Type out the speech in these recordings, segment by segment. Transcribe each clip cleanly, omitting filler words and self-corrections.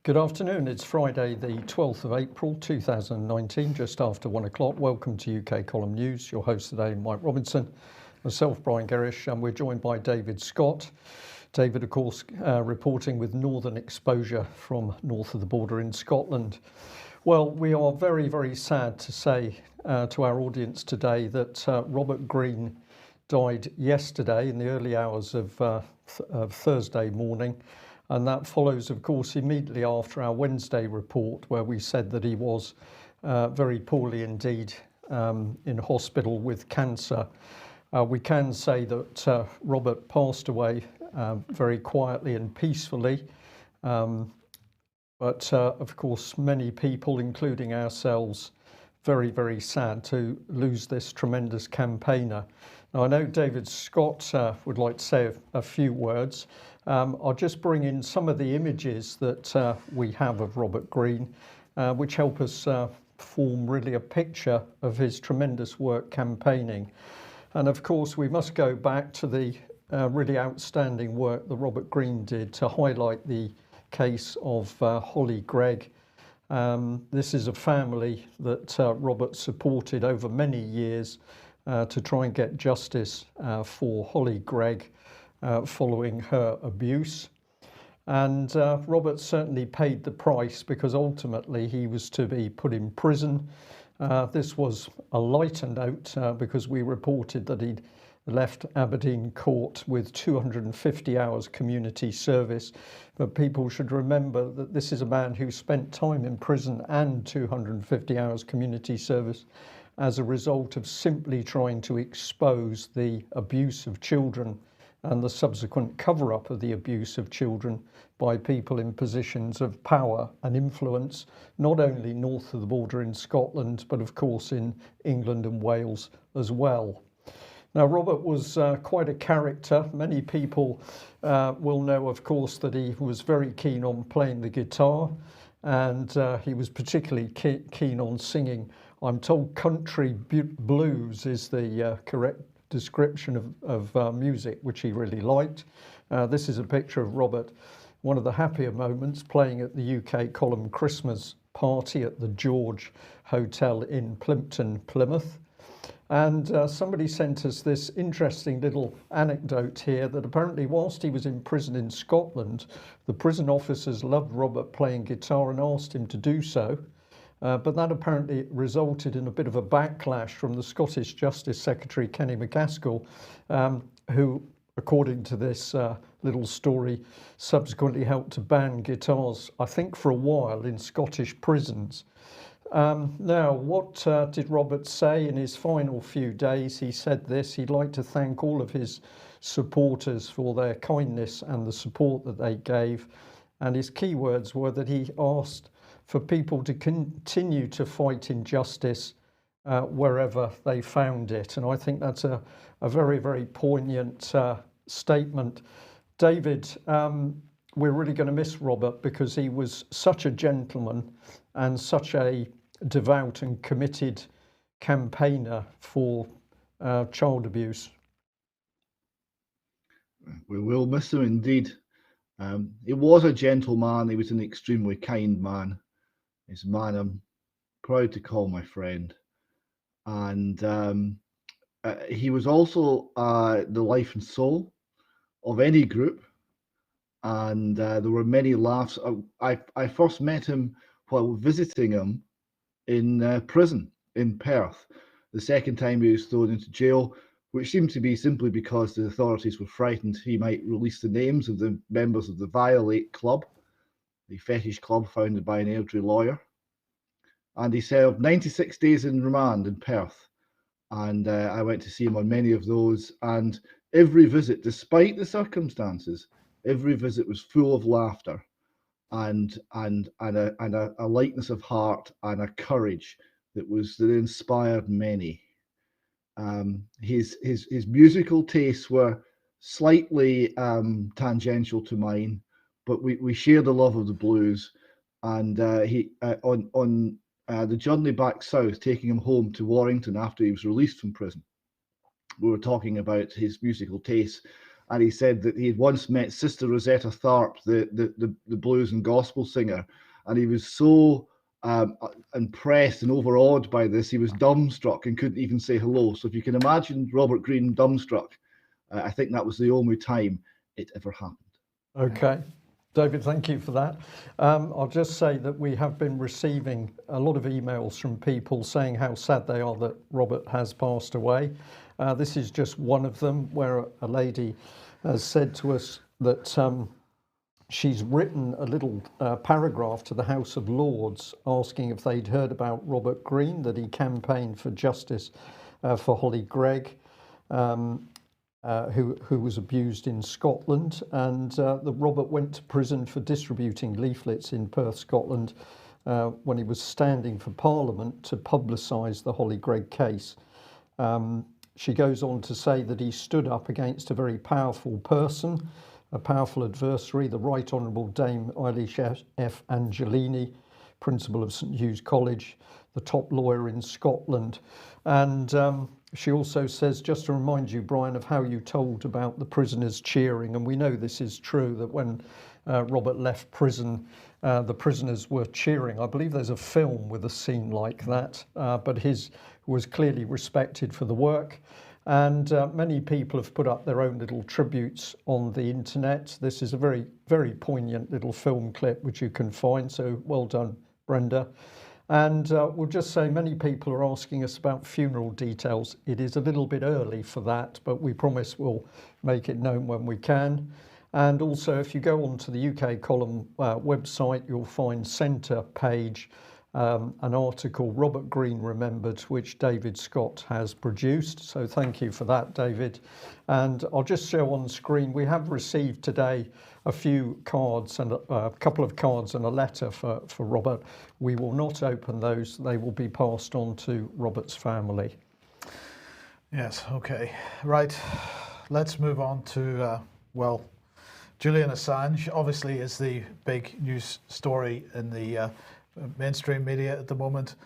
Good afternoon. It's Friday, the 12th of April 2019, just after 1 o'clock. Welcome to UK Column News. Your host today, Mike Robinson, myself, Brian Gerrish, and we're joined by David Scott. David, of course, reporting with northern exposure from north of the border in Scotland. Well, we are very, very sad to say to our audience today that Robert Greene died yesterday in the early hours of Thursday morning. And that follows, of course, immediately after our Wednesday report, where we said that he was very poorly indeed in hospital with cancer. We can say that Robert passed away very quietly and peacefully. But of course, many people, including ourselves, very, very sad to lose this tremendous campaigner. Now, I know David Scott would like to say a few words. I'll just bring in some of the images that we have of Robert Greene, which help us form really a picture of his tremendous work campaigning. And of course, we must go back to the really outstanding work that Robert Greene did to highlight the case of Holly Gregg. This is a family that Robert supported over many years to try and get justice for Holly Gregg following her abuse. And Robert certainly paid the price, because ultimately he was to be put in prison. This was a lighter note because we reported that he'd left Aberdeen court with 250 hours community service. But people should remember that this is a man who spent time in prison and 250 hours community service as a result of simply trying to expose the abuse of children and the subsequent cover-up of the abuse of children by people in positions of power and influence, not only north of the border in Scotland, but of course in England and Wales as well. Now, Robert was quite a character. Many people will know, of course, that he was very keen on playing the guitar, and he was particularly keen on singing. I'm told country blues is the correct description of music, which he really liked. This is a picture of Robert, one of the happier moments, playing at the UK Column Christmas party at the George Hotel in Plympton, Plymouth. And somebody sent us this interesting little anecdote here that apparently whilst he was in prison in Scotland, the prison officers loved Robert playing guitar and asked him to do so. But that apparently resulted in a bit of a backlash from the Scottish Justice Secretary, Kenny McCaskill, who, according to this little story, subsequently helped to ban guitars, I think for a while, in Scottish prisons. Now, what did Robert say in his final few days? He said this: he'd like to thank all of his supporters for their kindness and the support that they gave. And his key words were that he asked for people to continue to fight injustice wherever they found it. And I think that's a very, very poignant statement. David, we're really going to miss Robert because he was such a gentleman and such a devout and committed campaigner for child abuse. We will miss him indeed. He was a gentleman. He was an extremely kind man. He's a man I'm proud to call my friend. And he was also the life and soul of any group. And there were many laughs. I first met him while visiting him in prison in Perth. The second time he was thrown into jail, which seemed to be simply because the authorities were frightened he might release the names of the members of the Violate Club, the fetish club founded by an Airdrie lawyer. And he served 96 days in remand in Perth. And I went to see him on many of those. And every visit, despite the circumstances, every visit was full of laughter and a lightness of heart and a courage that inspired many. His musical tastes were slightly tangential to mine, but we share the love of the blues. And he on the journey back south, taking him home to Warrington after he was released from prison, we were talking about his musical tastes, and he said that he had once met Sister Rosetta Tharpe, the blues and gospel singer, and he was so impressed and overawed by this, he was dumbstruck and couldn't even say hello. So if you can imagine Robert Greene dumbstruck, I think that was the only time it ever happened. Okay. David, thank you for that. I'll just say that we have been receiving a lot of emails from people saying how sad they are that Robert has passed away. This is just one of them, where a lady has said to us that she's written a little paragraph to the House of Lords asking if they'd heard about Robert Greene, that he campaigned for justice for Holly Gregg, who was abused in Scotland, and that Robert went to prison for distributing leaflets in Perth, Scotland, when he was standing for Parliament to publicise the Holly Gregg case. She goes on to say that he stood up against a very powerful person, a powerful adversary, the Right Honourable Dame Eilish F. Angelini, Principal of St Hugh's College, the top lawyer in Scotland. And she also says, just to remind you, Brian, of how you told about the prisoners cheering, and we know this is true, that when Robert left prison, the prisoners were cheering. I believe there's a film with a scene like that, but his was clearly respected for the work. And many people have put up their own little tributes on the internet. This is a very, very poignant little film clip which you can find, so well done, Brenda. And we'll just say many people are asking us about funeral details. It is a little bit early for that, but we promise we'll make it known when we can. And also, if you go onto the UK Column website, you'll find centre page an article, Robert Greene Remembered, which David Scott has produced. So thank you for that, David. And I'll just show on screen, we have received today a few cards and a couple of cards and a letter for Robert. We will not open those. They will be passed on to Robert's family. Yes, okay. Right. Let's move on to, well, Julian Assange obviously is the big news story in the mainstream media at the moment,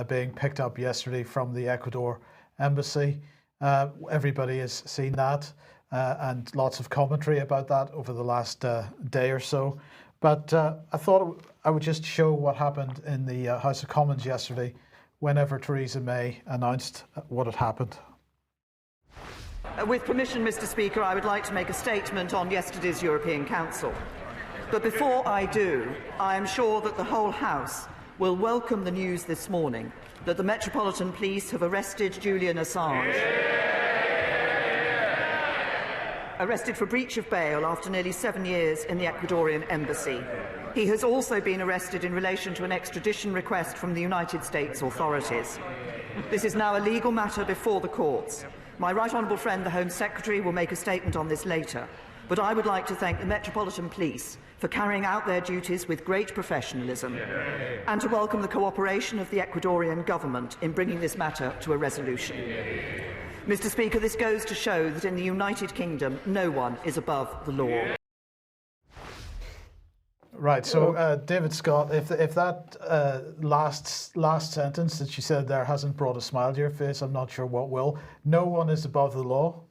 being picked up yesterday from the Ecuador embassy. Everybody has seen that, and lots of commentary about that over the last day or so. But I thought I would just show what happened in the House of Commons yesterday whenever Theresa May announced what had happened. With permission, Mr. Speaker, I would like to make a statement on yesterday's European Council. But before I do, I am sure that the whole House will welcome the news this morning that the Metropolitan Police have arrested Julian Assange. Arrested for breach of bail after nearly 7 years in the Ecuadorian embassy. He has also been arrested in relation to an extradition request from the United States authorities. This is now a legal matter before the courts. My right honourable friend, the Home Secretary, will make a statement on this later, but I would like to thank the Metropolitan Police for carrying out their duties with great professionalism and to welcome the cooperation of the Ecuadorian government in bringing this matter to a resolution. Mr. Speaker, this goes to show that in the United Kingdom, no one is above the law. Right, so David Scott, if that last sentence that you said there hasn't brought a smile to your face, I'm not sure what will. No one is above the law.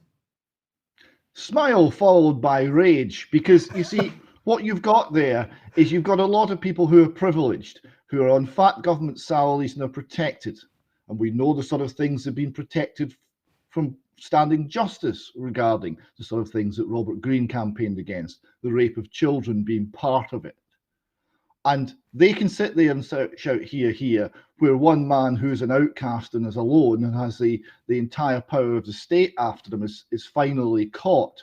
Smile followed by rage, because you see, what you've got there is you've got a lot of people who are privileged, who are on fat government salaries and are protected. And we know the sort of things that have been protected from standing justice regarding the sort of things that Robert Greene campaigned against, the rape of children being part of it. And they can sit there and shout, hear, hear, where one man who's an outcast and is alone and has the entire power of the state after him is finally caught,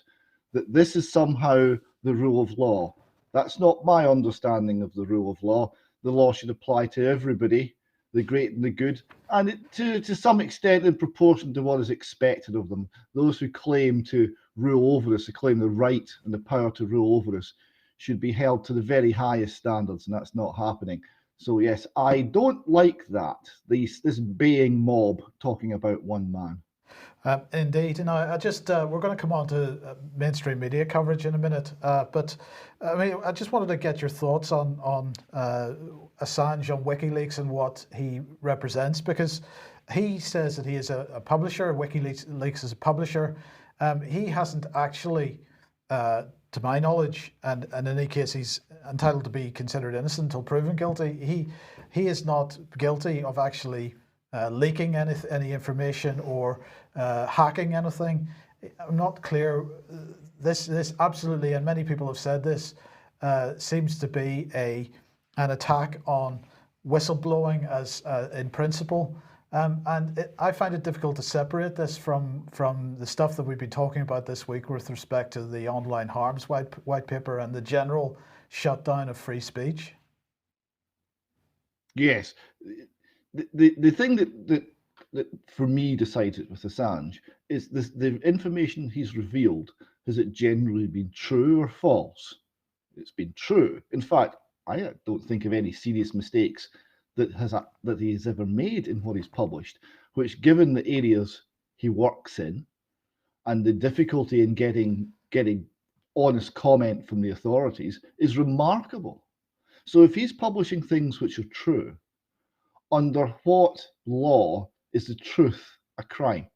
that this is somehow the rule of law. That's not my understanding of the rule of law. The law should apply to everybody, the great and the good, and to some extent in proportion to what is expected of them. Those who claim to rule over us, who claim the right and the power to rule over us, should be held to the very highest standards, and that's not happening. So yes, I don't like that, this baying mob talking about one man. Indeed, and I just we're going to come on to mainstream media coverage in a minute, but I mean, I just wanted to get your thoughts on Assange, on WikiLeaks, and what he represents, because he says that he is a publisher. WikiLeaks is a publisher. He hasn't actually to my knowledge, and in any case, he's entitled to be considered innocent until proven guilty. He is not guilty of actually leaking any information or hacking anything. I'm not clear. This absolutely, and many people have said this, seems to be an attack on whistleblowing as in principle. I find it difficult to separate this from the stuff that we've been talking about this week with respect to the online harms white paper and the general shutdown of free speech. Yes, the thing that for me decided with Assange is the information he's revealed. Has it generally been true or false? It's been true. In fact, I don't think of any serious mistakes that he has ever made in what he's published, which, given the areas he works in and the difficulty in getting honest comment from the authorities, is remarkable. So if he's publishing things which are true, under what law is the truth a crime?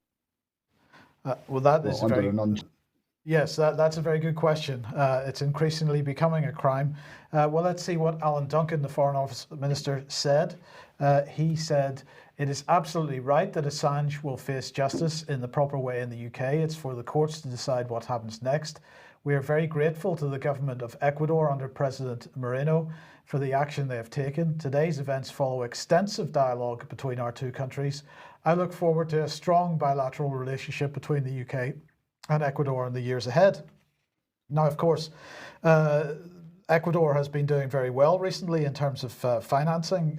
Yes, that's a very good question. It's increasingly becoming a crime. Well, let's see what Alan Duncan, the Foreign Office Minister, said. He said, "It is absolutely right that Assange will face justice in the proper way in the UK. It's for the courts to decide what happens next. We are very grateful to the government of Ecuador under President Moreno for the action they have taken. Today's events follow extensive dialogue between our two countries. I look forward to a strong bilateral relationship between the UK and Ecuador in the years ahead." Now, of course, Ecuador has been doing very well recently in terms of financing.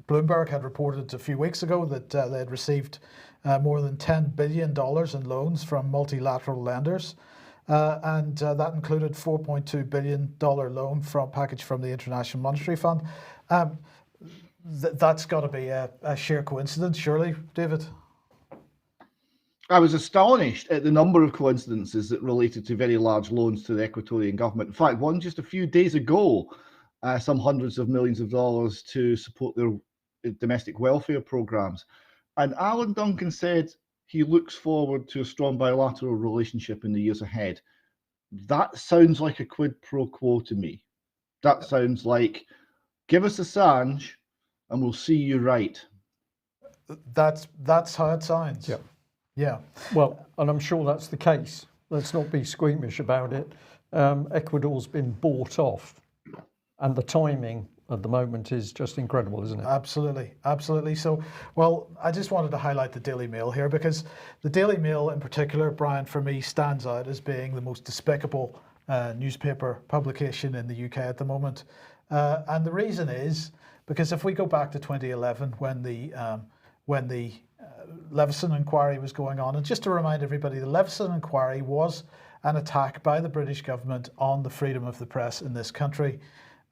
Bloomberg had reported a few weeks ago that they had received more than $10 billion in loans from multilateral lenders. And that included $4.2 billion loan package from the International Monetary Fund. That's got to be a sheer coincidence, surely, David? I was astonished at the number of coincidences that related to very large loans to the Ecuadorian government. In fact, one just a few days ago, some hundreds of millions of dollars to support their domestic welfare programs. And Alan Duncan said he looks forward to a strong bilateral relationship in the years ahead. That sounds like a quid pro quo to me. That sounds like, give us Assange and we'll see you right. That's how it sounds. Yeah. Yeah. Well, and I'm sure that's the case. Let's not be squeamish about it. Ecuador's been bought off, and the timing at the moment is just incredible, isn't it? Absolutely, absolutely. So, well, I just wanted to highlight the Daily Mail here because the Daily Mail in particular, Brian, for me, stands out as being the most despicable newspaper publication in the UK at the moment. And the reason is because if we go back to 2011 when the Leveson inquiry was going on, and just to remind everybody, the Leveson inquiry was an attack by the British government on the freedom of the press in this country.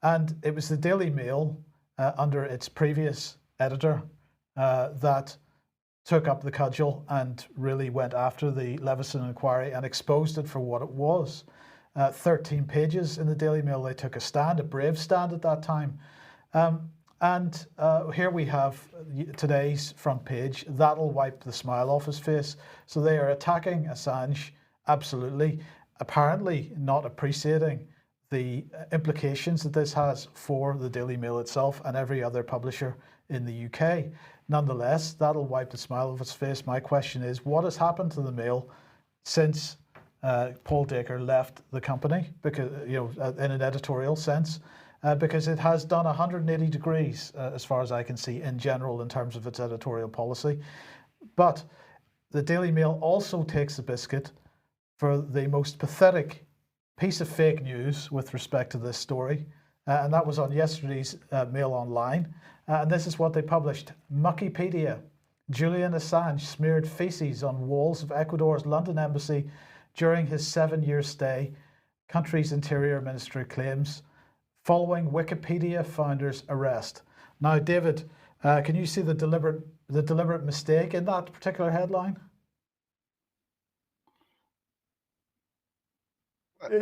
And it was the Daily Mail, under its previous editor, that took up the cudgel and really went after the Leveson inquiry and exposed it for what it was. 13 pages in the Daily Mail, they took a stand, a brave stand at that time. And here we have today's front page. That'll wipe the smile off his face. So they are attacking Assange, absolutely, apparently not appreciating the implications that this has for the Daily Mail itself and every other publisher in the UK. Nonetheless, that'll wipe the smile off his face. My question is, what has happened to the Mail since Paul Dacre left the company? Because, in an editorial sense, because it has done 180 degrees, as far as I can see, in general, in terms of its editorial policy. But the Daily Mail also takes the biscuit for the most pathetic piece of fake news with respect to this story, and that was on yesterday's Mail Online. And this is what they published. Muckipedia. Julian Assange smeared feces on walls of Ecuador's London embassy during his 7-year stay, country's interior ministry claims, following Wikipedia founder's arrest. Now, David, can you see the deliberate mistake in that particular headline?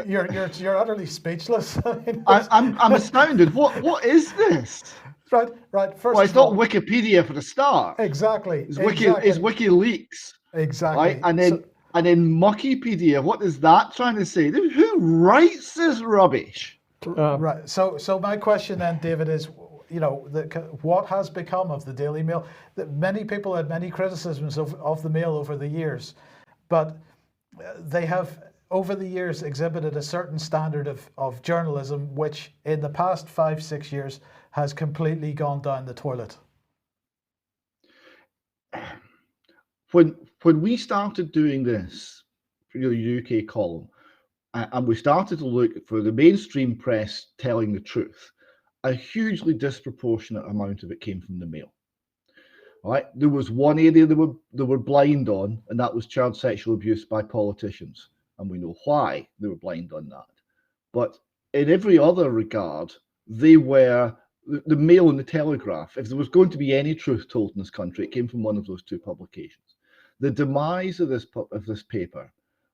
You're utterly speechless. I'm astounded. What is this? Right. First, well, it's not Wikipedia for the start. Exactly. It's WikiLeaks. Exactly. Right? And then And in Muckipedia, what is that trying to say? Who writes this rubbish? Right. So my question then, David, is, what has become of the Daily Mail? That many people had many criticisms of the Mail over the years, but they have over the years exhibited a certain standard of journalism, which in the past 5-6 years has completely gone down the toilet. When we started doing this for your UK column, and we started to look for the mainstream press telling the truth, a hugely disproportionate amount of it came from the Mail. Right? There was one area they were blind on, and that was child sexual abuse by politicians, and we know why they were blind on that. But in every other regard, they were the Mail and the Telegraph. If there was going to be any truth told in this country, it came from one of those two publications. The demise of this paper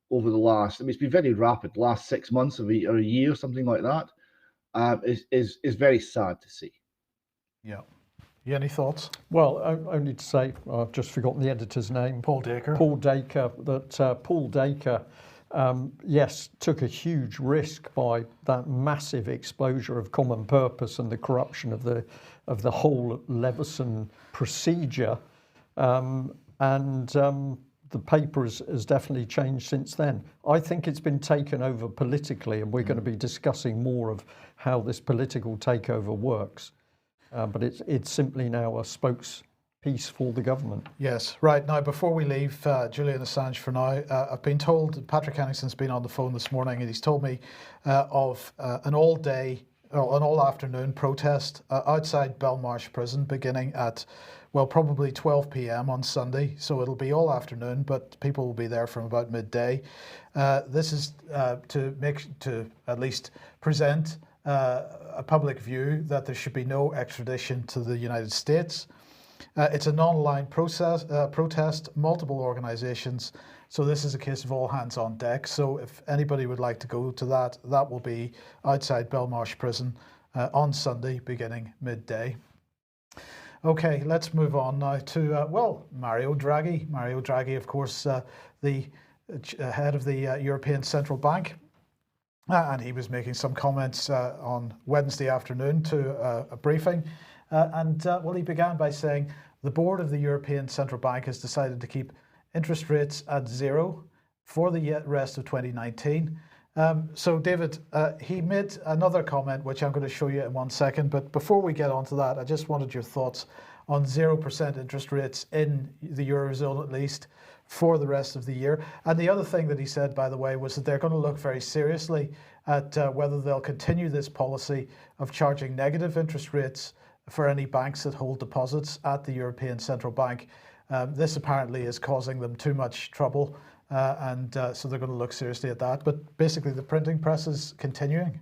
over the last, it's been very rapid, last 6 months or a year, something like that, is very sad to see. Yeah. You any thoughts? Well, only to say, I've just forgotten the editor's name. Paul Dacre. Paul Dacre. That Paul Dacre, yes, took a huge risk by that massive exposure of common purpose and the corruption of the whole Leveson procedure, the paper has definitely changed since then. I think it's been taken over politically, and we're going to be discussing more of how this political takeover works. But it's simply now a spokespiece for the government. Yes, right. Now, before we leave Julian Assange for now, I've been told Patrick Henningson's been on the phone this morning, and he's told me of an all afternoon protest outside Belmarsh Prison beginning at, well, probably 12 p.m. on Sunday. So it'll be all afternoon, but people will be there from about midday. This is to at least present a public view that there should be no extradition to the United States. It's a non-aligned protest, multiple organisations. So this is a case of all hands on deck. So if anybody would like to go to that, that will be outside Belmarsh Prison on Sunday, beginning midday. Okay, let's move on now to, Mario Draghi. Mario Draghi, of course, the head of the European Central Bank. And he was making some comments on Wednesday afternoon to a briefing. He began by saying the board of the European Central Bank has decided to keep interest rates at zero for the rest of 2019. So David, he made another comment, which I'm going to show you in 1 second. But before we get on to that, I just wanted your thoughts on 0% interest rates in the Eurozone, at least, for the rest of the year. And the other thing that he said, by the way, was that they're going to look very seriously at whether they'll continue this policy of charging negative interest rates for any banks that hold deposits at the European Central Bank. This apparently is causing them too much trouble, so they're going to look seriously at that. But basically, the printing press is continuing.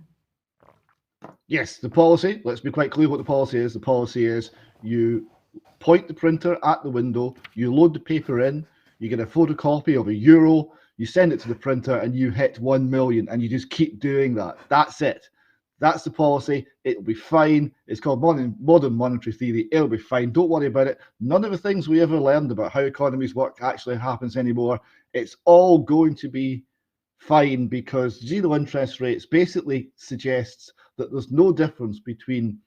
Yes, the policy, let's be quite clear what the policy is. The policy is you point the printer at the window, you load the paper in, you get a photocopy of €1, you send it to the printer, and you hit 1 million, and you just keep doing that. That's it. That's the policy. It'll be fine. It's called modern monetary theory. It'll be fine. Don't worry about it. None of the things we ever learned about how economies work actually happens anymore. It's all going to be fine because zero interest rates basically suggests that there's no difference between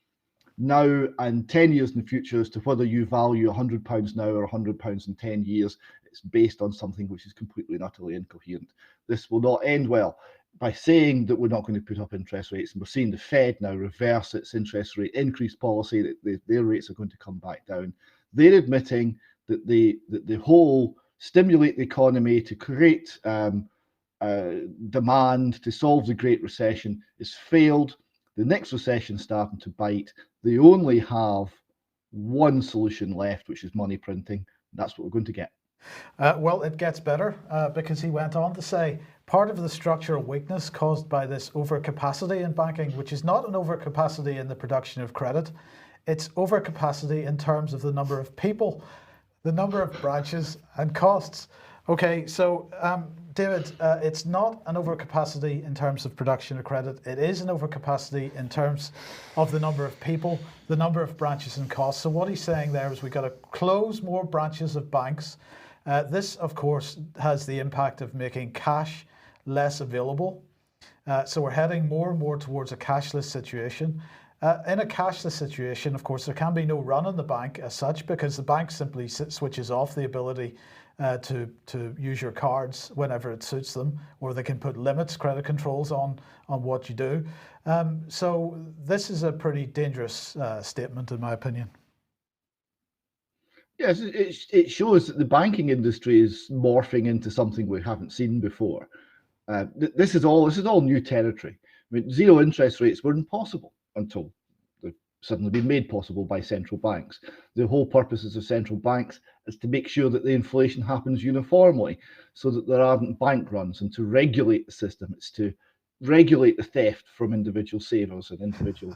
now and 10 years in the future as to whether you value £100 now or £100 in 10 years. It's based on something which is completely and utterly incoherent. This will not end well. By saying that we're not going to put up interest rates, and we're seeing the Fed now reverse its interest rate increase policy, that their rates are going to come back down. They're admitting that the whole stimulate the economy to create demand to solve the Great Recession has failed. The next recession is starting to bite. They only have one solution left, which is money printing. That's what we're going to get. Well, it gets better because he went on to say part of the structural weakness caused by this overcapacity in banking, which is not an overcapacity in the production of credit, it's overcapacity in terms of the number of people, the number of branches and costs. Okay, so David, it's not an overcapacity in terms of production of credit. It is an overcapacity in terms of the number of people, the number of branches and costs. So what he's saying there is we've got to close more branches of banks This, of course, has the impact of making cash less available. So we're heading more and more towards a cashless situation. In a cashless situation, of course, there can be no run on the bank as such, because the bank simply switches off the ability to use your cards whenever it suits them, or they can put limits, credit controls on what you do. So this is a pretty dangerous statement, in my opinion. Yes, it shows that the banking industry is morphing into something we haven't seen before. This is all new territory. I mean, zero interest rates were impossible until they've suddenly been made possible by central banks. The whole purposes of central banks is to make sure that the inflation happens uniformly, so that there aren't bank runs, and to regulate the system. It's to regulate the theft from individual savers and individual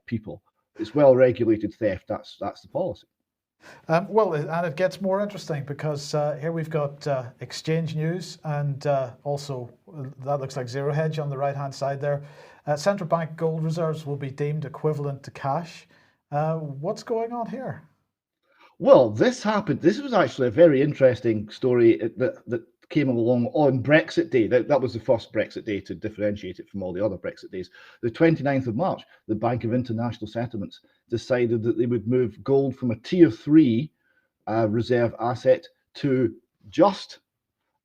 people. It's well-regulated theft. That's the policy. Well, and it gets more interesting, because here we've got exchange news, and also that looks like zero hedge on the right-hand side there. Central bank gold reserves will be deemed equivalent to cash. What's going on here? Well, this happened. This was actually a very interesting story that came along on Brexit Day. That was the first Brexit Day, to differentiate it from all the other Brexit days. The 29th of March, the Bank of International Settlements decided that they would move gold from a tier 3 reserve asset to just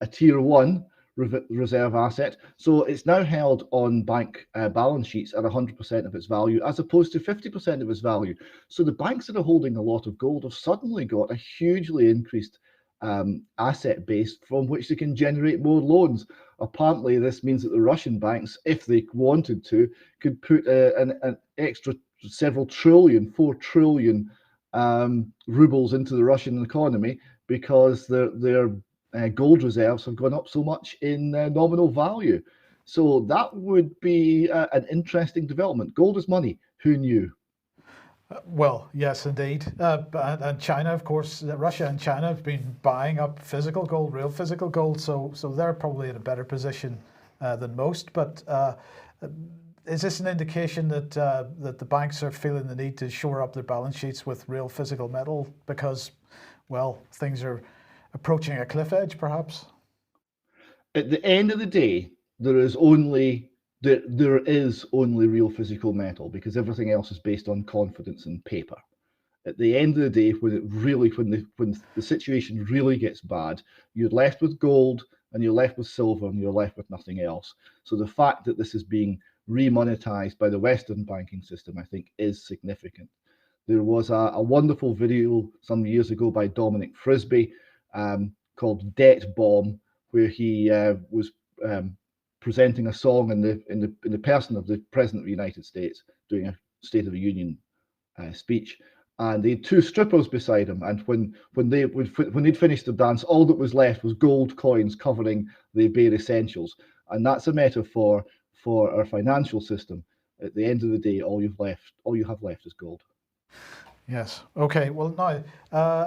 a tier 1 reserve asset. So it's now held on bank balance sheets at 100% of its value, as opposed to 50% of its value. So the banks that are holding a lot of gold have suddenly got a hugely increased asset base from which they can generate more loans. Apparently, this means that the Russian banks, if they wanted to, could put an extra several trillion, 4 trillion rubles into the Russian economy, because their gold reserves have gone up so much in nominal value. So that would be an interesting development. Gold is money. Who knew? Well, yes, indeed. And China, of course, Russia and China have been buying up physical gold, real physical gold. So they're probably in a better position than most. But is this an indication that that the banks are feeling the need to shore up their balance sheets with real physical metal because, well, things are approaching a cliff edge, perhaps? At the end of the day, there is only real physical metal, because everything else is based on confidence and paper. At the end of the day, when the situation really gets bad, you're left with gold, and you're left with silver, and you're left with nothing else. So the fact that this is being remonetized by the Western banking system, I think, is significant. There was a wonderful video some years ago by Dominic Frisby called Debt Bomb, where he was presenting a song in the person of the President of the United States, doing a State of the Union speech, and they had 2 strippers beside him. And when they'd finished the dance, all that was left was gold coins covering the bare essentials. And that's a metaphor for our financial system. At the end of the day, all you have left is gold. Yes. Okay. Well, now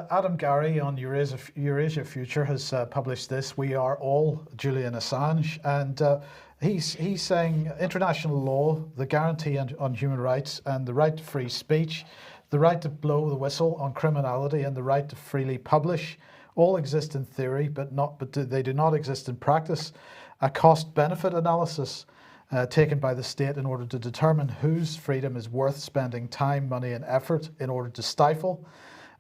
Adam Garrie on Eurasia Future has published this. We are all Julian Assange, and he's saying international law, the guarantee on human rights, and the right to free speech, the right to blow the whistle on criminality, and the right to freely publish all exist in theory, but they do not exist in practice. A cost-benefit analysis taken by the state in order to determine whose freedom is worth spending time, money, and effort in order to stifle,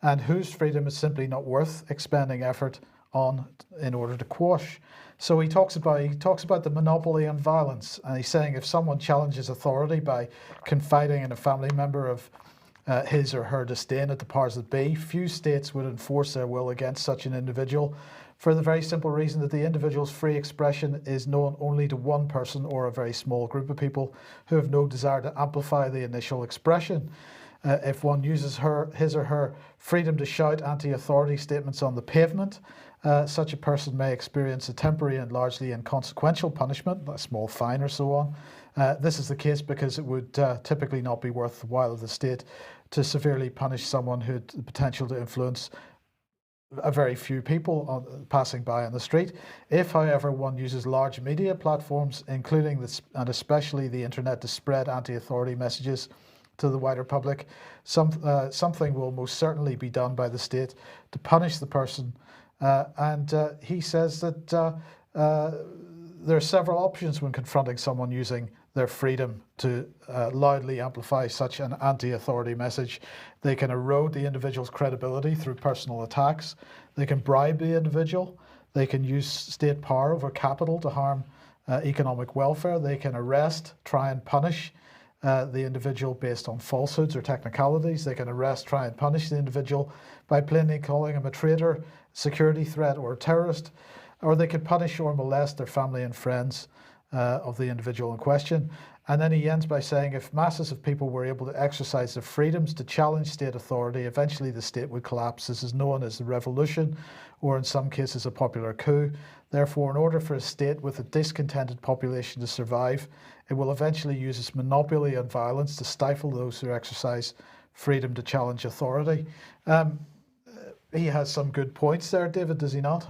and whose freedom is simply not worth expending effort on in order to quash. So he talks about the monopoly on violence, and he's saying if someone challenges authority by confiding in a family member of his or her disdain at the powers that be, few states would enforce their will against such an individual, for the very simple reason that the individual's free expression is known only to one person or a very small group of people who have no desire to amplify the initial expression. If one uses his or her freedom to shout anti-authority statements on the pavement, such a person may experience a temporary and largely inconsequential punishment, a small fine or so on. This is the case because it would typically not be worth the while of the state to severely punish someone who had the potential to influence a very few people passing by on the street. If, however, one uses large media platforms, including this and especially the internet, to spread anti-authority messages to the wider public, something will most certainly be done by the state to punish the person And he says that there are several options when confronting someone using their freedom to loudly amplify such an anti-authority message. They can erode the individual's credibility through personal attacks. They can bribe the individual. They can use state power over capital to harm economic welfare. They can arrest, try and punish the individual based on falsehoods or technicalities. They can arrest, try and punish the individual by plainly calling him a traitor, security threat, or a terrorist. Or they could punish or molest their family and friends of the individual in question. And then he ends by saying, if masses of people were able to exercise their freedoms to challenge state authority, eventually the state would collapse. This is known as the revolution, or in some cases a popular coup. Therefore, in order for a state with a discontented population to survive, it will eventually use its monopoly on violence to stifle those who exercise freedom to challenge authority. He has some good points there, David, does he not?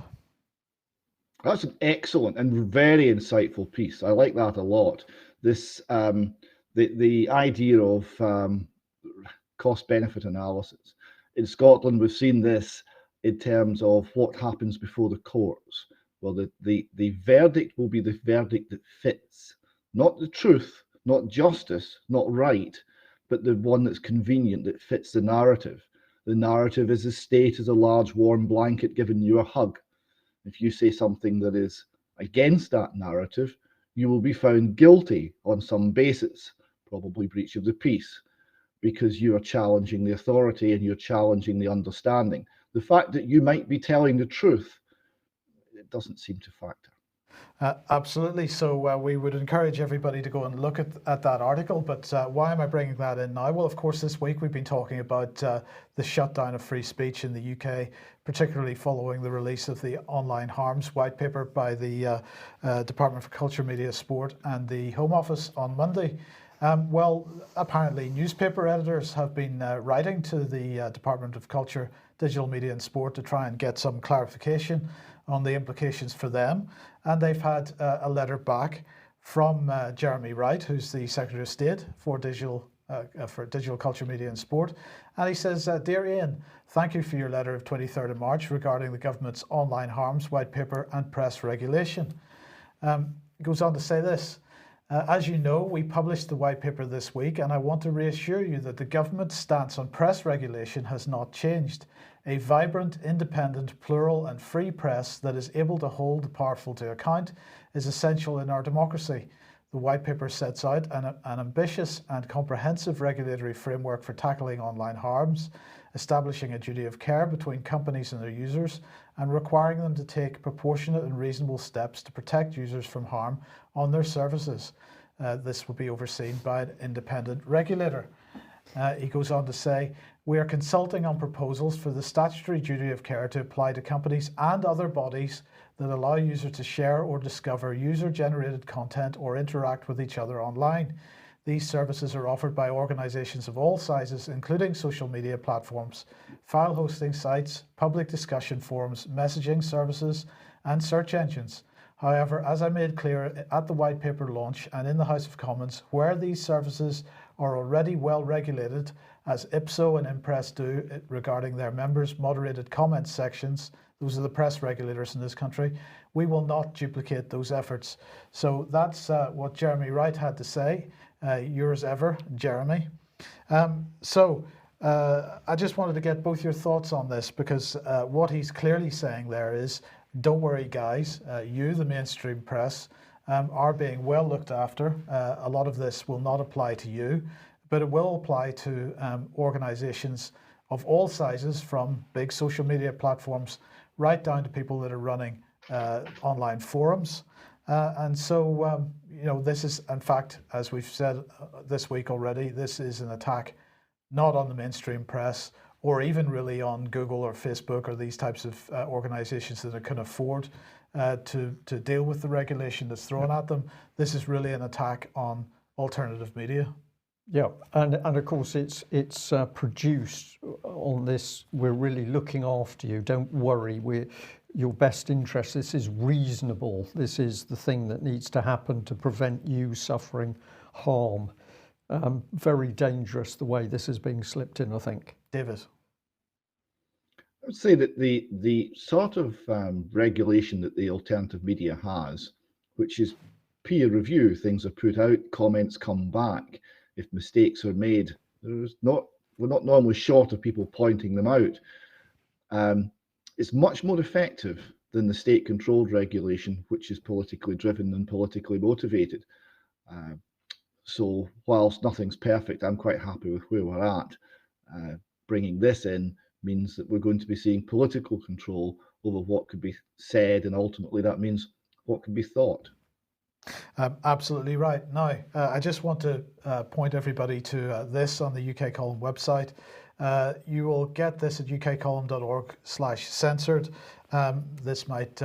That's an excellent and very insightful piece. I like that a lot. This the idea of cost-benefit analysis. In Scotland, we've seen this in terms of what happens before the courts. Well, the verdict will be the verdict that fits, not the truth, not justice, not right, but the one that's convenient, that fits the narrative. The narrative is the state as a large warm blanket giving you a hug. If you say something that is against that narrative, you will be found guilty on some basis, probably breach of the peace, because you are challenging the authority and you're challenging the understanding. The fact that you might be telling the truth, it doesn't seem to factor. Absolutely. So we would encourage everybody to go and look at that article. But why am I bringing that in now? Well, of course, this week we've been talking about the shutdown of free speech in the UK, particularly following the release of the Online Harms white paper by the Department for Culture, Media, Sport and the Home Office on Monday. Well, apparently newspaper editors have been writing to the Department of Culture, Digital Media and Sport to try and get some clarification on the implications for them. And they've had a letter back from Jeremy Wright, who's the Secretary of State for Digital Culture, Media and Sport. And he says, Dear Ian, thank you for your letter of 23rd of March regarding the government's Online Harms white paper and press regulation. He goes on to say this. As you know, we published the white paper this week, and I want to reassure you that the government's stance on press regulation has not changed. A vibrant, independent, plural and free press that is able to hold the powerful to account is essential in our democracy. The white paper sets out an ambitious and comprehensive regulatory framework for tackling online harms, establishing a duty of care between companies and their users, and requiring them to take proportionate and reasonable steps to protect users from harm on their services. This will be overseen by an independent regulator. He goes on to say, we are consulting on proposals for the statutory duty of care to apply to companies and other bodies that allow users to share or discover user-generated content or interact with each other online. These services are offered by organisations of all sizes, including social media platforms, file hosting sites, public discussion forums, messaging services, and search engines. However, as I made clear at the white paper launch and in the House of Commons, where these services are already well regulated, as IPSO and Impress do regarding their members' moderated comment sections, those are the press regulators in this country, we will not duplicate those efforts. So that's what Jeremy Wright had to say. Yours ever, Jeremy. I just wanted to get both your thoughts on this, because what he's clearly saying there is, don't worry guys, you, the mainstream press, are being well looked after. A lot of this will not apply to you, but it will apply to organisations of all sizes, from big social media platforms right down to people that are running online forums. This is, in fact, as we've said this week already, this is an attack not on the mainstream press or even really on Google or Facebook or these types of organisations that can afford to deal with the regulation that's thrown at them. This is really an attack on alternative media. Yeah, and of course it's produced on this. We're really looking after you. Don't worry. We're your best interest. This is reasonable. This is the thing that needs to happen to prevent you suffering harm. Very dangerous the way this is being slipped in, I think. David. I would say that the sort of regulation that the alternative media has, which is peer review, things are put out, comments come back. If mistakes are made, we're not normally short of people pointing them out. It's much more effective than the state-controlled regulation, which is politically driven and politically motivated. So whilst nothing's perfect, I'm quite happy with where we're at. Bringing this in means that we're going to be seeing political control over what could be said, and ultimately that means what can be thought. Absolutely right. Now, I just want to point everybody to this on the UK Column website. You will get this at ukcolumn.org/censored. This might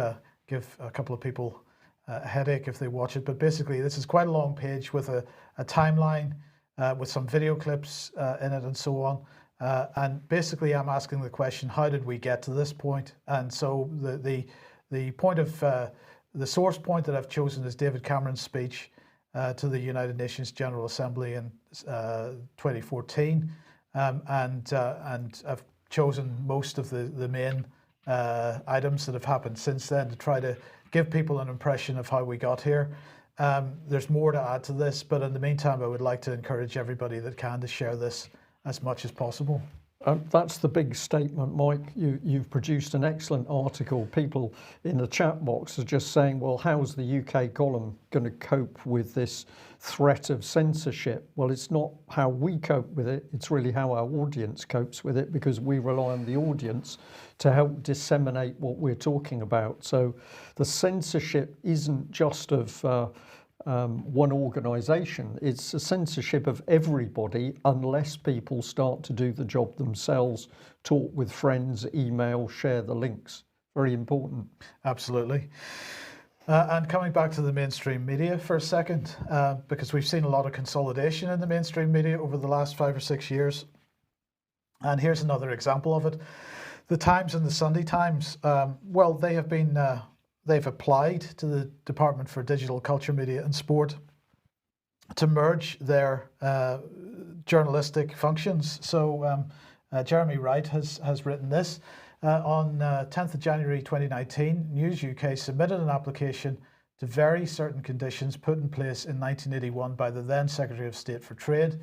give a couple of people a headache if they watch it, but basically this is quite a long page with a timeline with some video clips in it and so on. And basically I'm asking the question, how did we get to this point? And so the point of the source point that I've chosen is David Cameron's speech to the United Nations General Assembly in 2014. And I've chosen most of the main items that have happened since then to try to give people an impression of how we got here. There's more to add to this, but in the meantime, I would like to encourage everybody that can to share this as much as possible. That's the big statement, Mike. You've produced an excellent article. People in the chat box are just saying, well, how's the UK column going to cope with this threat of censorship? Well, it's not how we cope with it. It's really how our audience copes with it, because we rely on the audience to help disseminate what we're talking about. So the censorship isn't just of one organisation. It's a censorship of everybody unless people start to do the job themselves, talk with friends, email, share the links. Very important. Absolutely. And coming back to the mainstream media for a second, because we've seen a lot of consolidation in the mainstream media over the last 5 or 6 years. And here's another example of it. The Times and the Sunday Times, well, they have been they've applied to the Department for Digital Culture, Media and Sport to merge their journalistic functions. So Jeremy Wright has written this. On 10th of January 2019, News UK submitted an application to vary certain conditions put in place in 1981 by the then Secretary of State for Trade.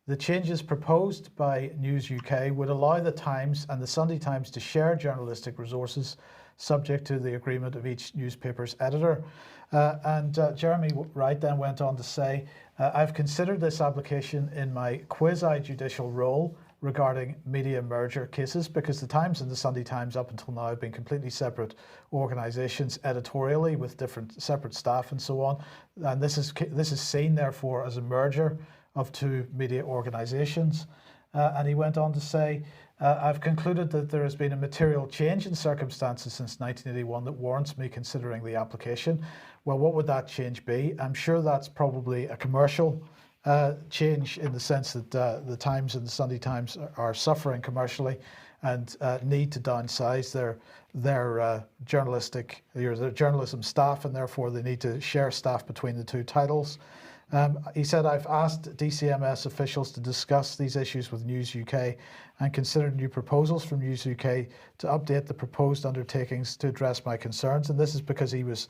The changes proposed by News UK would allow the Times and the Sunday Times to share journalistic resources subject to the agreement of each newspaper's editor. And Jeremy Wright then went on to say, I've considered this application in my quasi-judicial role regarding media merger cases, because the Times and the Sunday Times up until now have been completely separate organisations editorially with different separate staff and so on. And this is seen therefore as a merger of two media organisations. And he went on to say, I've concluded that there has been a material change in circumstances since 1981 that warrants me considering the application. Well, what would that change be? I'm sure that's probably a commercial change, in the sense that the Times and the Sunday Times are suffering commercially and need to downsize their journalism staff, and therefore they need to share staff between the two titles. He said, I've asked DCMS officials to discuss these issues with News UK and consider new proposals from News UK to update the proposed undertakings to address my concerns. And this is because he was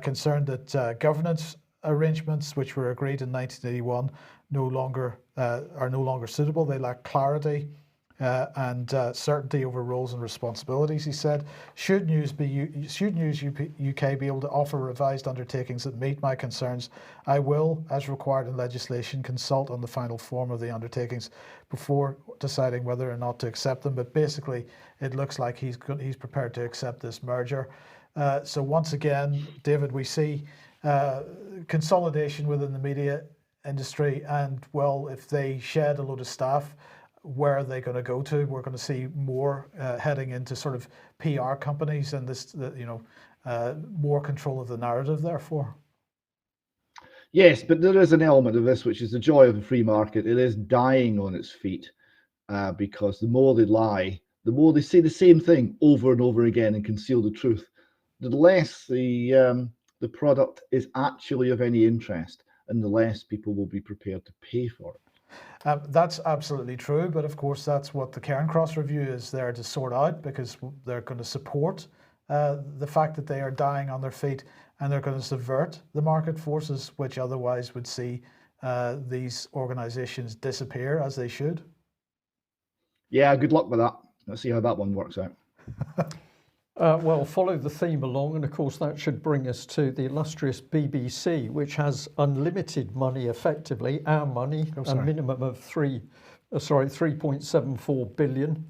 concerned that governance arrangements which were agreed in 1981 are no longer suitable. They lack clarity and certainty over roles and responsibilities. He said, should News UK be able to offer revised undertakings that meet my concerns, I will, as required in legislation, consult on the final form of the undertakings before deciding whether or not to accept them. But basically, it looks like he's prepared to accept this merger. So once again, David, we see consolidation within the media industry, and well, if they shed a load of staff, where are they going to go to? We're going to see more heading into sort of PR companies, and this, more control of the narrative, therefore. Yes, but there is an element of this which is the joy of the free market. It is dying on its feet because the more they lie, the more they say the same thing over and over again and conceal the truth, the less the product is actually of any interest, and the less people will be prepared to pay for it. That's absolutely true, but of course that's what the Cairn Cross Review is there to sort out, because they're going to support the fact that they are dying on their feet, and they're going to subvert the market forces which otherwise would see these organisations disappear, as they should. Yeah, good luck with that. Let's see how that one works out. Well, follow the theme along, and of course that should bring us to the illustrious BBC, which has unlimited money, effectively our money, a minimum of 3.74 billion.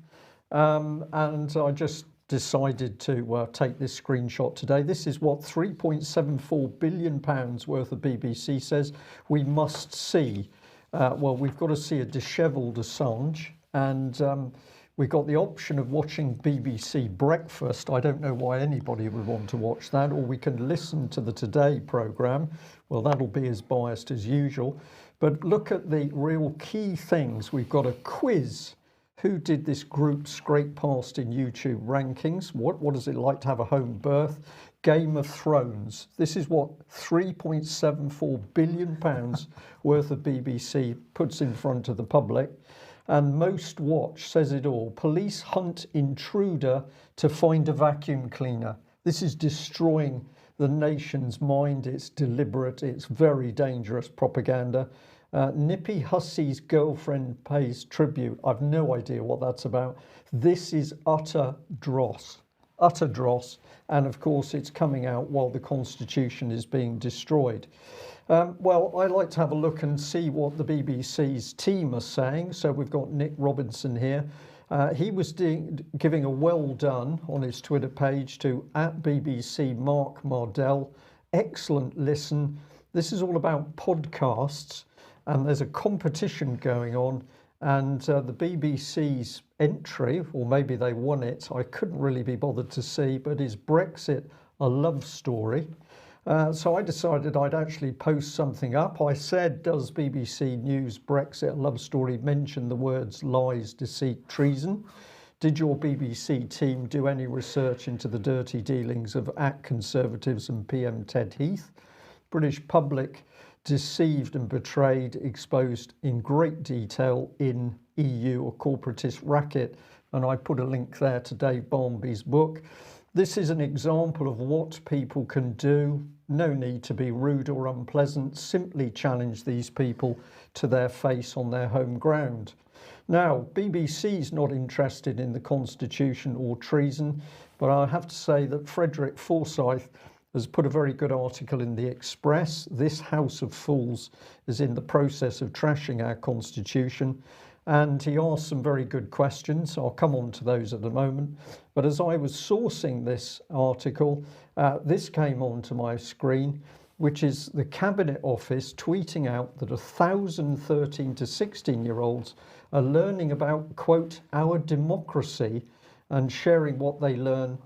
And I just decided to take this screenshot today. This is what £3.74 billion worth of BBC says we must see. Well, we've got to see a dishevelled Assange, and we've got the option of watching BBC Breakfast. I don't know why anybody would want to watch that, or we can listen to the Today programme. Well, that'll be as biased as usual. But look at the real key things. We've got a quiz. Who did this group scrape past in YouTube rankings? What is it like to have a home birth? Game of Thrones. This is what £3.74 billion worth of BBC puts in front of the public. And most watch says it all. Police hunt intruder to find a vacuum cleaner. This is destroying the nation's mind. It's deliberate. It's very dangerous propaganda. Nippy Hussey's girlfriend pays tribute. I've no idea what that's about. This is utter dross. Utter dross. And of course, it's coming out while the Constitution is being destroyed. Well, I like to have a look and see what the BBC's team are saying. So we've got Nick Robinson here. He was giving a well done on his Twitter page to @BBC Mark Mardell. Excellent listen. This is all about podcasts, and there's a competition going on. And the BBC's entry, or maybe they won it, I couldn't really be bothered to see, but is Brexit a love story? So I decided I'd actually post something up. I said, does BBC News Brexit a love story mention the words lies, deceit, treason? Did your BBC team do any research into the dirty dealings of Conservatives and PM Ted Heath? British public deceived and betrayed, exposed in great detail in EU or corporatist racket. And I put a link there to Dave Barmby's book. This is an example of what people can do. No need to be rude or unpleasant. Simply challenge these people to their face on their home ground. Now, BBC's not interested in the Constitution or treason, but I have to say that Frederick Forsyth has put a very good article in the Express. This House of Fools is in the process of trashing our Constitution. And he asked some very good questions. I'll come on to those at a moment. But as I was sourcing this article, this came onto my screen, which is the Cabinet Office tweeting out that 1,000 13 to 16-year-olds are learning about, quote, our democracy and sharing what they learn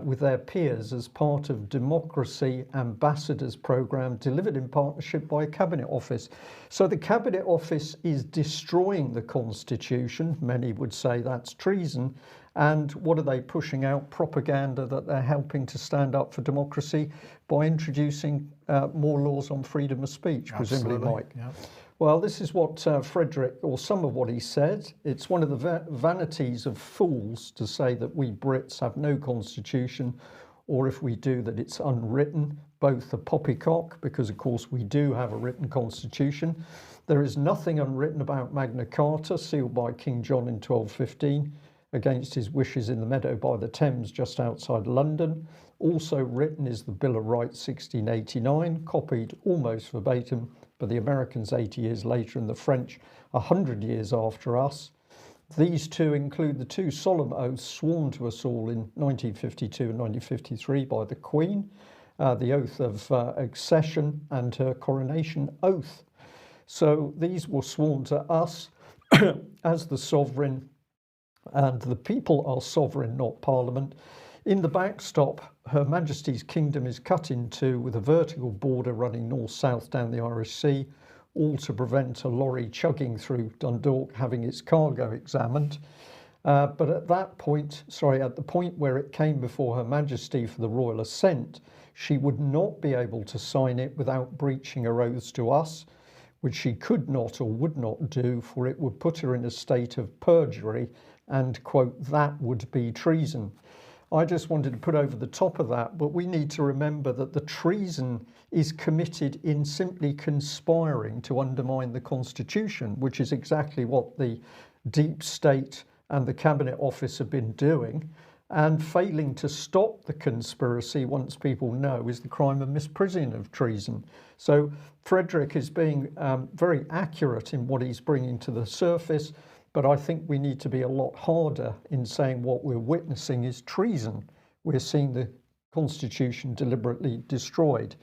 with their peers as part of Democracy Ambassadors Programme delivered in partnership by Cabinet Office. So the Cabinet Office is destroying the Constitution. Many would say that's treason. And what are they pushing out? Propaganda that they're helping to stand up for democracy by introducing more laws on freedom of speech, presumably, Mike. Yep. Well, this is what Frederick, or some of what he said. It's one of the vanities of fools to say that we Brits have no constitution, or if we do, that it's unwritten, both a poppycock, because of course we do have a written constitution. There is nothing unwritten about Magna Carta, sealed by King John in 1215, against his wishes in the meadow by the Thames just outside London. Also written is the Bill of Rights 1689, copied almost verbatim by the Americans 80 years later and the French 100 years after us. These two include the two solemn oaths sworn to us all in 1952 and 1953 by the Queen, the oath of accession and her coronation oath. So these were sworn to us as the sovereign, and the people are sovereign, not Parliament. In the backstop, Her Majesty's Kingdom is cut in two with a vertical border running north-south down the Irish Sea, all to prevent a lorry chugging through Dundalk having its cargo examined. But at the point where it came before Her Majesty for the royal assent, she would not be able to sign it without breaching her oaths to us, which she could not or would not do, for it would put her in a state of perjury, and, quote, that would be treason. I just wanted to put over the top of that, but we need to remember that the treason is committed in simply conspiring to undermine the Constitution, which is exactly what the deep state and the Cabinet Office have been doing. And failing to stop the conspiracy, once people know, is the crime of misprision of treason. So Frederick is being very accurate in what he's bringing to the surface, but I think we need to be a lot harder in saying what we're witnessing is treason. We're seeing the Constitution deliberately destroyed.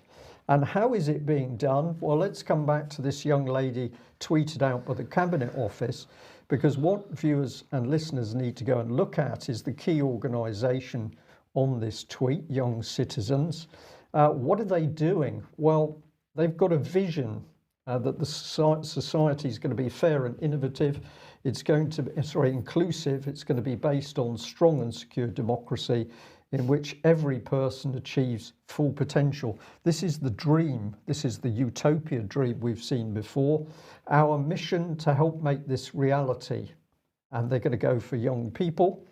And how is it being done? Well, let's come back to this young lady tweeted out by the Cabinet Office, because what viewers and listeners need to go and look at is the key organisation on this tweet, Young Citizens. What are they doing? Well, they've got a vision that the society is going to be fair and innovative. It's going to be, inclusive. It's going to be based on strong and secure democracy in which every person achieves full potential. This is the dream. This is the utopia dream we've seen before. Our mission to help make this reality. And they're going to go for young people.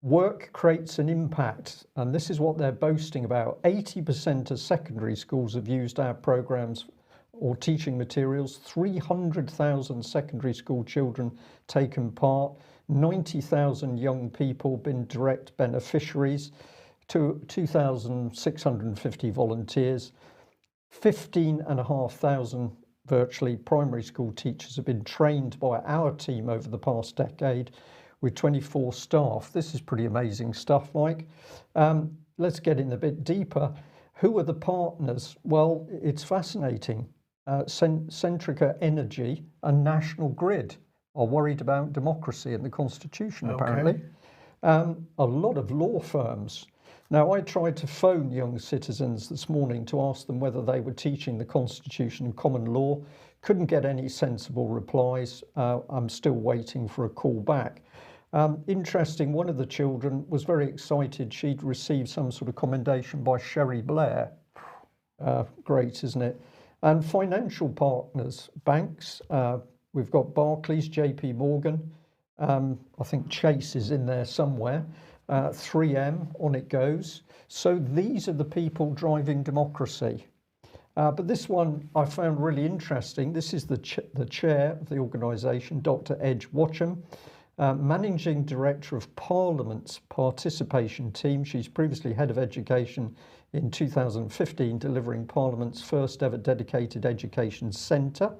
Work creates an impact. And this is what they're boasting about. 80% of secondary schools have used our programs or teaching materials. 300,000 secondary school children taken part. 90,000 young people been direct beneficiaries, 2,650 volunteers, 15,500 virtually primary school teachers have been trained by our team over the past decade with 24 staff. This is pretty amazing stuff, Mike. Let's get in a bit deeper. Who are the partners? Well, it's fascinating. Centrica Energy and National Grid are worried about democracy and the Constitution, apparently. A lot of law firms. Now, I tried to phone Young Citizens this morning to ask them whether they were teaching the Constitution and common law. Couldn't get any sensible replies. I'm still waiting for a call back. Interesting, one of the children was very excited. She'd received some sort of commendation by Sherry Blair. Great, isn't it? And financial partners, banks. We've got Barclays, JP Morgan, I think Chase is in there somewhere, 3M, on it goes. So these are the people driving democracy. But this one I found really interesting. This is the chair of the organisation, Dr. Edge Watcham, managing director of Parliament's participation team. She's previously head of education in 2015, delivering Parliament's first ever dedicated education centre.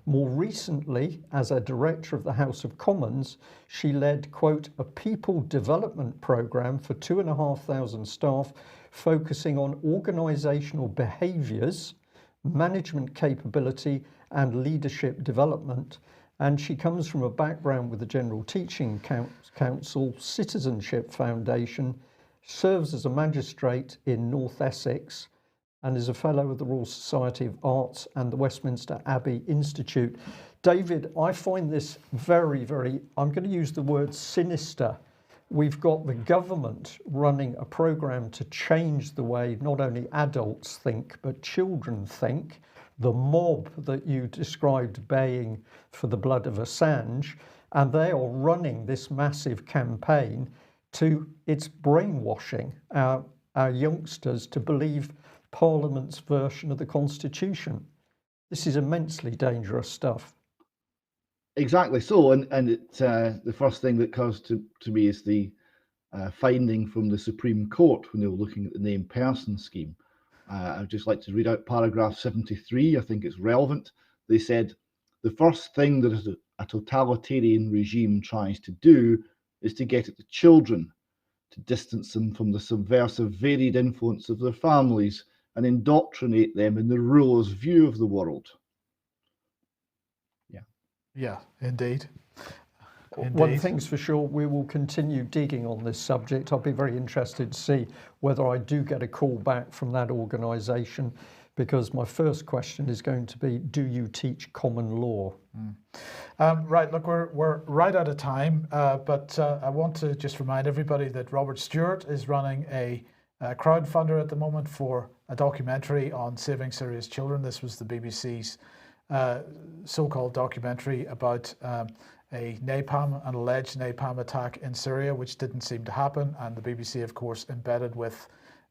More recently, as a director of the House of Commons, she led, quote, a people development programme for 2,500 staff focusing on organisational behaviours, management capability and leadership development. And she comes from a background with the General Teaching Council, Citizenship Foundation, serves as a magistrate in North Essex, and is a fellow of the Royal Society of Arts and the Westminster Abbey Institute. David, I find this very, very, I'm going to use the word sinister. We've got the government running a programme to change the way not only adults think, but children think. The mob that you described baying for the blood of Assange, and they are running this massive campaign to, it's brainwashing our youngsters to believe Parliament's version of the Constitution. This is immensely dangerous stuff. Exactly so, and the first thing that occurs to me is the finding from the Supreme Court when they were looking at the named person scheme. I'd just like to read out paragraph 73. I think it's relevant. They said, the first thing that a totalitarian regime tries to do is to get at the children, to distance them from the subversive varied influence of their families and indoctrinate them in the ruler's view of the world. Yeah, indeed. One thing's for sure, we will continue digging on this subject. I'll be very interested to see whether I do get a call back from that organisation, because my first question is going to be, do you teach common law? Right, look, we're right out of time, but I want to just remind everybody that Robert Stuart is running a crowdfunder at the moment for a documentary on saving Syria's children. This was the BBC's so-called documentary about an alleged napalm attack in Syria, which didn't seem to happen. And the BBC, of course, embedded with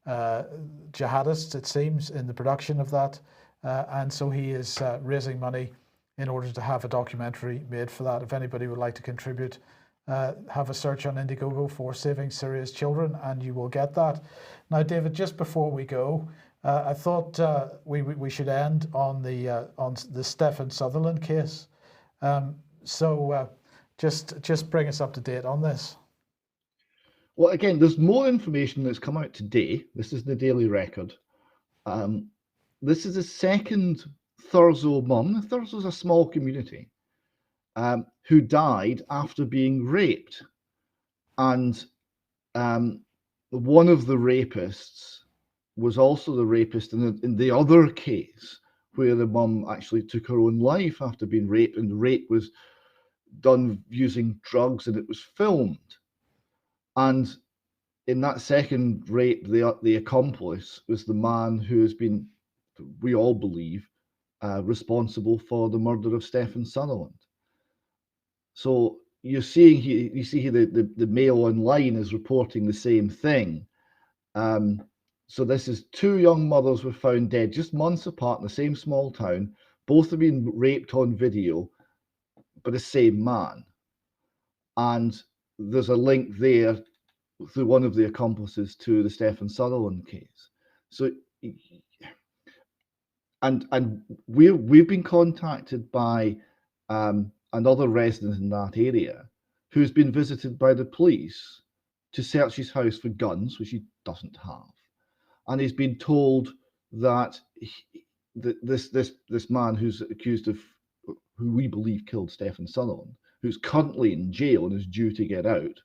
jihadists, it seems, in the production of that. And so he is raising money in order to have a documentary made for that. If anybody would like to contribute, have a search on Indiegogo for Saving Syria's Children, and you will get that. Now, David, just before we go, I thought we should end on the Stephen Sutherland case. So just bring us up to date on this. Well, again, there's more information that's come out today. This is the Daily Record. This is the second Thurso mum. Thurso's a small community, who died after being raped. And one of the rapists was also the rapist in the other case, where the mum actually took her own life after being raped, and the rape was done using drugs and it was filmed. And in that second rape, the accomplice was the man who has been, we all believe, responsible for the murder of Stephen Sutherland. So you see here the Mail Online is reporting the same thing. So this is two young mothers were found dead just months apart in the same small town. Both have been raped on video by the same man. And there's a link there through one of the accomplices to the Stephen Sutherland case. So, and we've been contacted by another resident in that area who's been visited by the police to search his house for guns, which he doesn't have, and he's been told that this man who's accused of, who we believe killed Stephen Sutherland, who's currently in jail and is due to get out,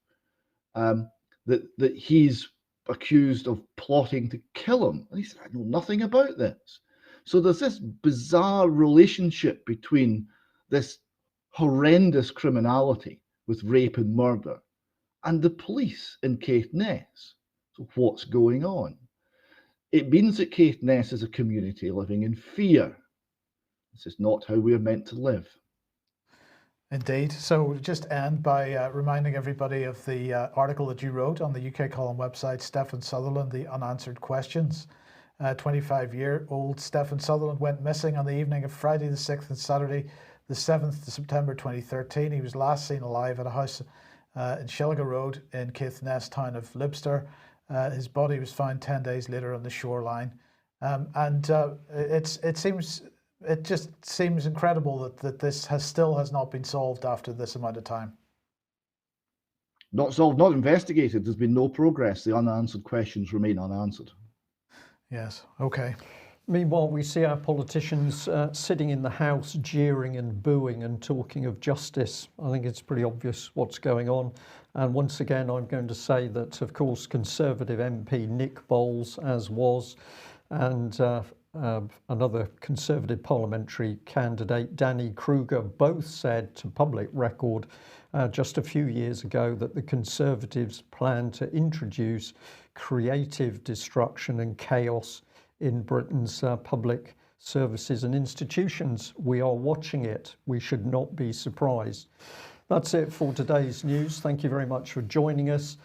that he's accused of plotting to kill him. And he said, I know nothing about this. So there's this bizarre relationship between this horrendous criminality with rape and murder and the police in Caithness. So what's going on? It means that Caithness is a community living in fear. This is not how we are meant to live. Indeed. So we'll just end by reminding everybody of the article that you wrote on the UK Column website, Stephen Sutherland, The Unanswered Questions. 25-year-old Stephen Sutherland went missing on the evening of Friday the 6th and Saturday the 7th of September 2013. He was last seen alive at a house in Shilga Road in Caithness town of Libster. His body was found 10 days later on the shoreline. It just seems incredible that this still has not been solved after this amount of time. Not solved, not investigated. There's been no progress. The unanswered questions remain unanswered. Yes, okay. Meanwhile, we see our politicians sitting in the House jeering and booing and talking of justice. I think it's pretty obvious what's going on. And once again, I'm going to say that, of course, Conservative MP Nick Bowles, as was, and another Conservative parliamentary candidate, Danny Kruger, both said to public record just a few years ago that the Conservatives plan to introduce creative destruction and chaos in Britain's public services and institutions. We are watching it. We should not be surprised. That's it for today's news. Thank you very much for joining us.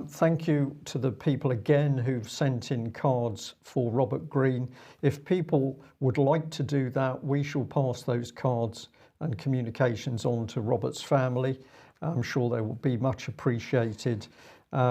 Thank you to the people again who've sent in cards for Robert Greene. If people would like to do that, we shall pass those cards and communications on to Robert's family. I'm sure they will be much appreciated.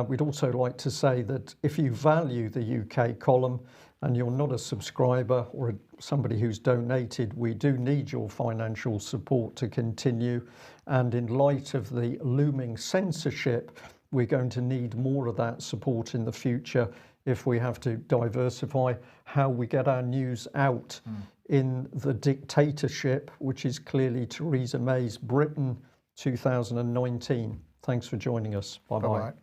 We'd also like to say that if you value the UK column and you're not a subscriber or somebody who's donated, we do need your financial support to continue. And in light of the looming censorship, we're going to need more of that support in the future if we have to diversify how we get our news out in the dictatorship, which is clearly Theresa May's Britain 2019. Thanks for joining us. Bye-bye.